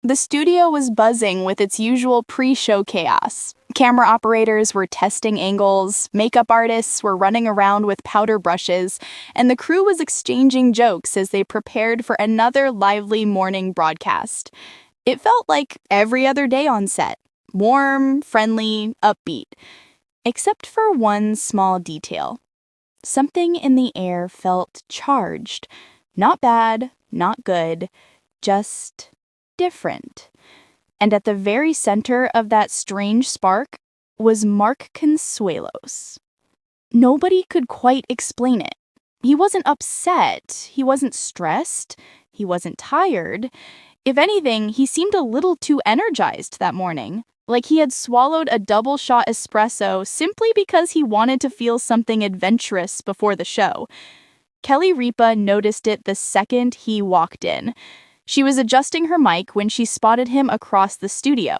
The studio was buzzing with its usual pre-show chaos. Camera operators were testing angles, makeup artists were running around with powder brushes, and the crew was exchanging jokes as they prepared for another lively morning broadcast. It felt like every other day on set, warm, friendly, upbeat, except for one small detail. Something in the air felt charged. Not bad, not good, just different. And at the very center of that strange spark was Mark Consuelos. Nobody could quite explain it. He wasn't upset, he wasn't stressed, he wasn't tired. If anything, he seemed a little too energized that morning, like he had swallowed a double-shot espresso simply because he wanted to feel something adventurous before the show. Kelly Ripa noticed it the second he walked in. She was adjusting her mic when she spotted him across the studio.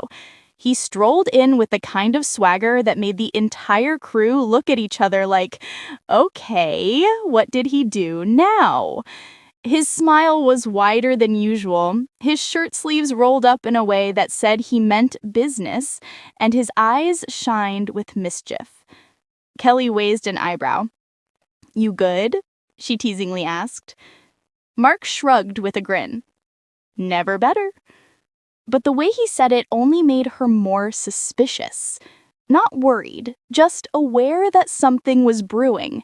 He strolled in with the kind of swagger that made the entire crew look at each other like, okay, what did he do now? His smile was wider than usual, his shirt sleeves rolled up in a way that said he meant business, and his eyes shined with mischief. Kelly raised an eyebrow. "You good?" she teasingly asked. Mark shrugged with a grin. "Never better." But the way he said it only made her more suspicious. Not worried, just aware that something was brewing.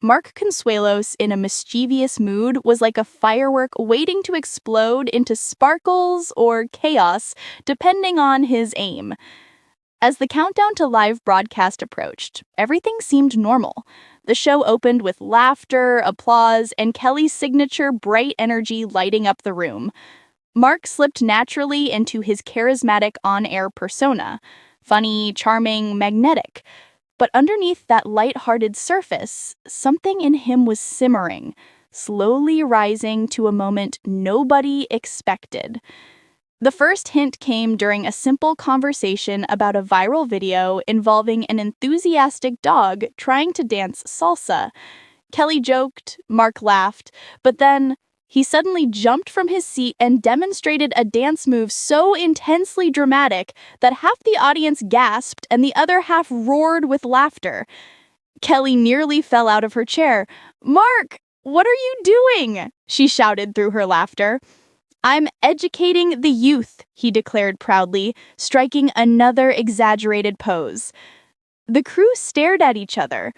Mark Consuelos, in a mischievous mood, was like a firework waiting to explode into sparkles or chaos, depending on his aim. As the countdown to live broadcast approached, everything seemed normal. The show opened with laughter, applause, and Kelly's signature bright energy lighting up the room. Mark slipped naturally into his charismatic on-air persona, funny, charming, magnetic. But underneath that light-hearted surface, something in him was simmering, slowly rising to a moment nobody expected. The first hint came during a simple conversation about a viral video involving an enthusiastic dog trying to dance salsa. Kelly joked, Mark laughed, but then he suddenly jumped from his seat and demonstrated a dance move so intensely dramatic that half the audience gasped and the other half roared with laughter. Kelly nearly fell out of her chair. "Mark, what are you doing?" she shouted through her laughter. "I'm educating the youth," he declared proudly, striking another exaggerated pose. The crew stared at each other.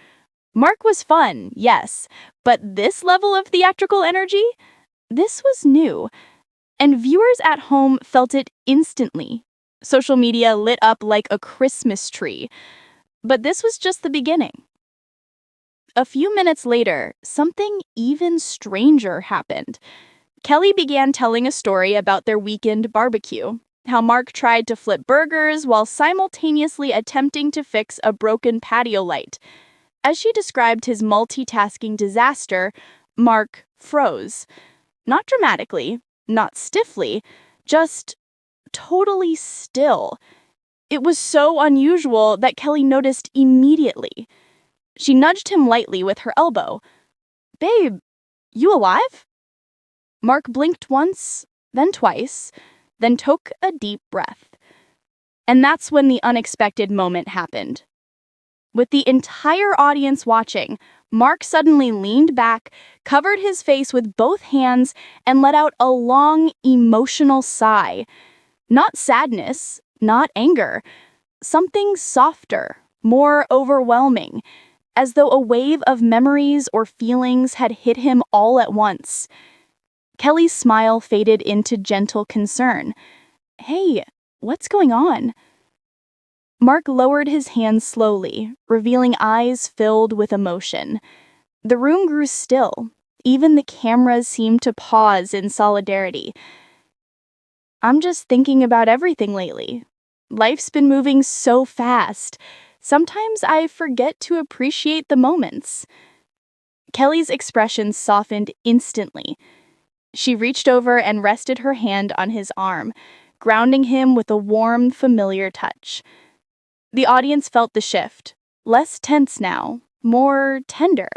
Mark was fun, yes, but this level of theatrical energy? This was new, and viewers at home felt it instantly. Social media lit up like a Christmas tree. But this was just the beginning. A few minutes later, something even stranger happened. Kelly began telling a story about their weekend barbecue, how Mark tried to flip burgers while simultaneously attempting to fix a broken patio light. As she described his multitasking disaster, Mark froze. Not dramatically, not stiffly, just totally still. It was so unusual that Kelly noticed immediately. She nudged him lightly with her elbow. "Babe, you alive?" Mark blinked once, then twice, then took a deep breath. And that's when the unexpected moment happened. With the entire audience watching, Mark suddenly leaned back, covered his face with both hands, and let out a long, emotional sigh. Not sadness, not anger. Something softer, more overwhelming, as though a wave of memories or feelings had hit him all at once. Kelly's smile faded into gentle concern. "Hey, what's going on?" Mark lowered his hands slowly, revealing eyes filled with emotion. The room grew still. Even the cameras seemed to pause in solidarity. "I'm just thinking about everything lately. Life's been moving so fast. Sometimes I forget to appreciate the moments." Kelly's expression softened instantly. She reached over and rested her hand on his arm, grounding him with a warm, familiar touch. The audience felt the shift, less tense now, more tender.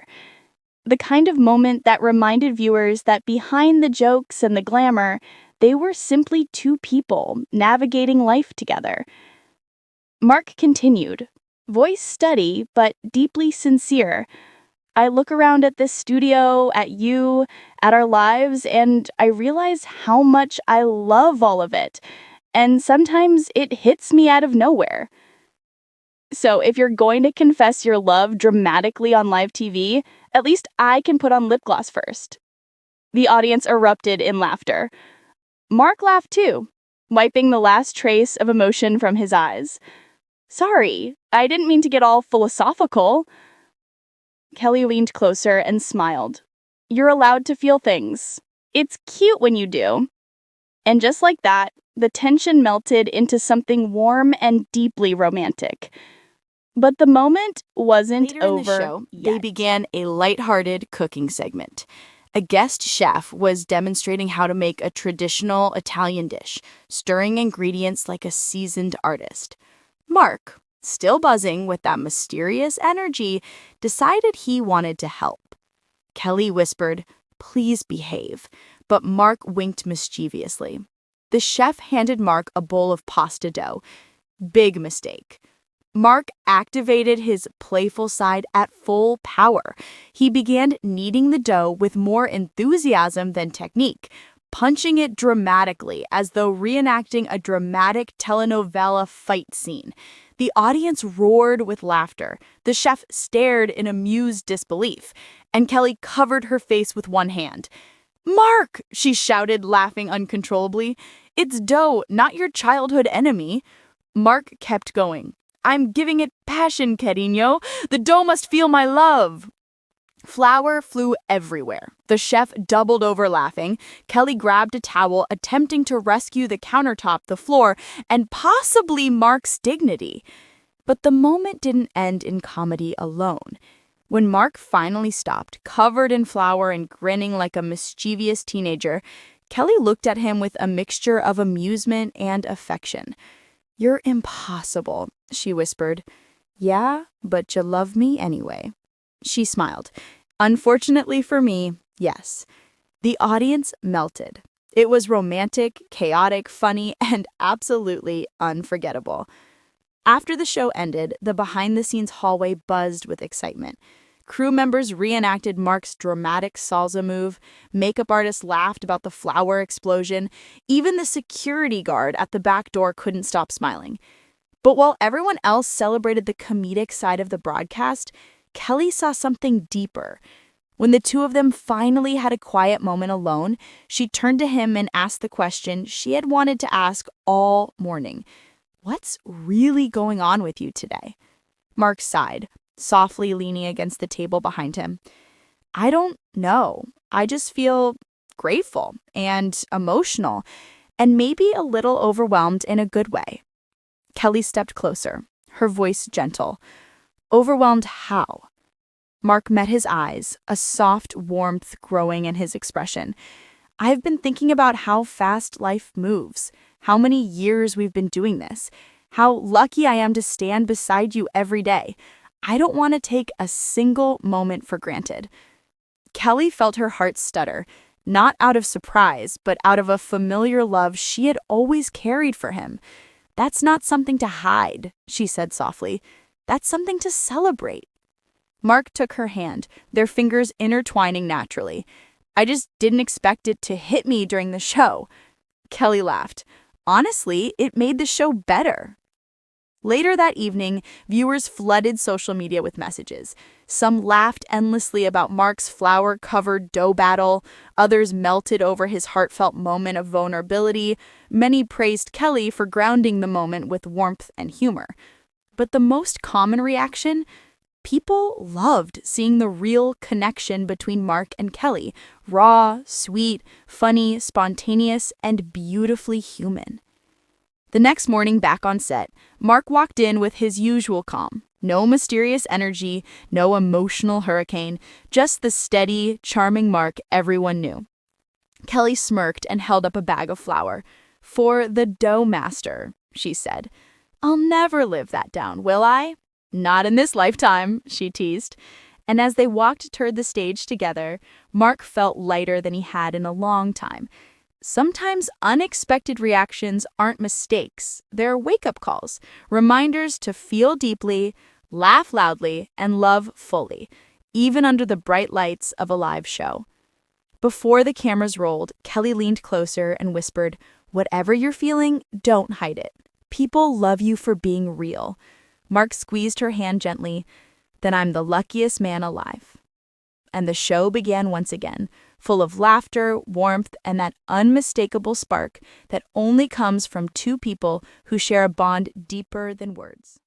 The kind of moment that reminded viewers that behind the jokes and the glamour, They were simply two people navigating life together. Mark continued, voice steady but deeply sincere. I look around at this studio, at you, at our lives, and I realize how much I love all of it. And sometimes it hits me out of nowhere. So if you're going to confess your love dramatically on live TV, at least I can put on lip gloss first. The audience erupted in laughter. Mark laughed too, wiping the last trace of emotion from his eyes. Sorry, I didn't mean to get all philosophical. Kelly leaned closer and smiled. You're allowed to feel things. It's cute when you do. And just like that, the tension melted into something warm and deeply romantic. But the moment wasn't Later in the over show, yet. they began a lighthearted cooking segment. A guest chef was demonstrating how to make a traditional Italian dish, stirring ingredients like a seasoned artist. Mark, still buzzing with that mysterious energy, decided he wanted to help. Kelly whispered, "Please behave," but Mark winked mischievously. The chef handed Mark a bowl of pasta dough. Big mistake. Mark activated his playful side at full power. He began kneading the dough with more enthusiasm than technique, punching it dramatically as though reenacting a dramatic telenovela fight scene. The audience roared with laughter. The chef stared in amused disbelief, and Kelly covered her face with one hand. "Mark!" she shouted, laughing uncontrollably. "It's dough, not your childhood enemy." Mark kept going. "I'm giving it passion, cariño. The dough must feel my love." Flour flew everywhere. The chef doubled over laughing. Kelly grabbed a towel, attempting to rescue the countertop, the floor, and possibly Mark's dignity. But the moment didn't end in comedy alone. When Mark finally stopped, covered in flour and grinning like a mischievous teenager, Kelly looked at him with a mixture of amusement and affection. "You're impossible," she whispered. "Yeah, but you love me anyway." She smiled. "Unfortunately for me, yes." The audience melted. It was romantic, chaotic, funny, and absolutely unforgettable. After the show ended, the behind-the-scenes hallway buzzed with excitement. Crew members reenacted Mark's dramatic salsa move, makeup artists laughed about the flower explosion, even the security guard at the back door couldn't stop smiling. But while everyone else celebrated the comedic side of the broadcast, Kelly saw something deeper. When the two of them finally had a quiet moment alone, she turned to him and asked the question she had wanted to ask all morning. "What's really going on with you today?" Mark sighed, softly leaning against the table behind him. "I don't know. I just feel grateful and emotional, and maybe a little overwhelmed in a good way." Kelly stepped closer, her voice gentle. "Overwhelmed how?" Mark met his eyes, a soft warmth growing in his expression. "I've been thinking about how fast life moves, how many years we've been doing this, how lucky I am to stand beside you every day. I don't want to take a single moment for granted." Kelly felt her heart stutter, not out of surprise, but out of a familiar love she had always carried for him. "That's not something to hide," she said softly. "That's something to celebrate." Mark took her hand, their fingers intertwining naturally. "I just didn't expect it to hit me during the show." Kelly laughed. "Honestly, it made the show better." Later that evening, viewers flooded social media with messages. Some laughed endlessly about Mark's flour-covered dough battle. Others melted over his heartfelt moment of vulnerability. Many praised Kelly for grounding the moment with warmth and humor. But the most common reaction? People loved seeing the real connection between Mark and Kelly. Raw, sweet, funny, spontaneous, and beautifully human. The next morning back on set, Mark walked in with his usual calm. No mysterious energy, no emotional hurricane, just the steady, charming Mark everyone knew. Kelly smirked and held up a bag of flour. "For the dough master," she said. "I'll never live that down, will I?" "Not in this lifetime," she teased. And as they walked toward the stage together, Mark felt lighter than he had in a long time. Sometimes unexpected reactions aren't mistakes, they're wake-up calls, reminders to feel deeply, laugh loudly, and love fully, even under the bright lights of a live show. Before the cameras rolled, Kelly leaned closer and whispered, "Whatever you're feeling, don't hide it. People love you for being real." Mark squeezed her hand gently. "Then I'm the luckiest man alive." And the show began once again, full of laughter, warmth, and that unmistakable spark that only comes from two people who share a bond deeper than words.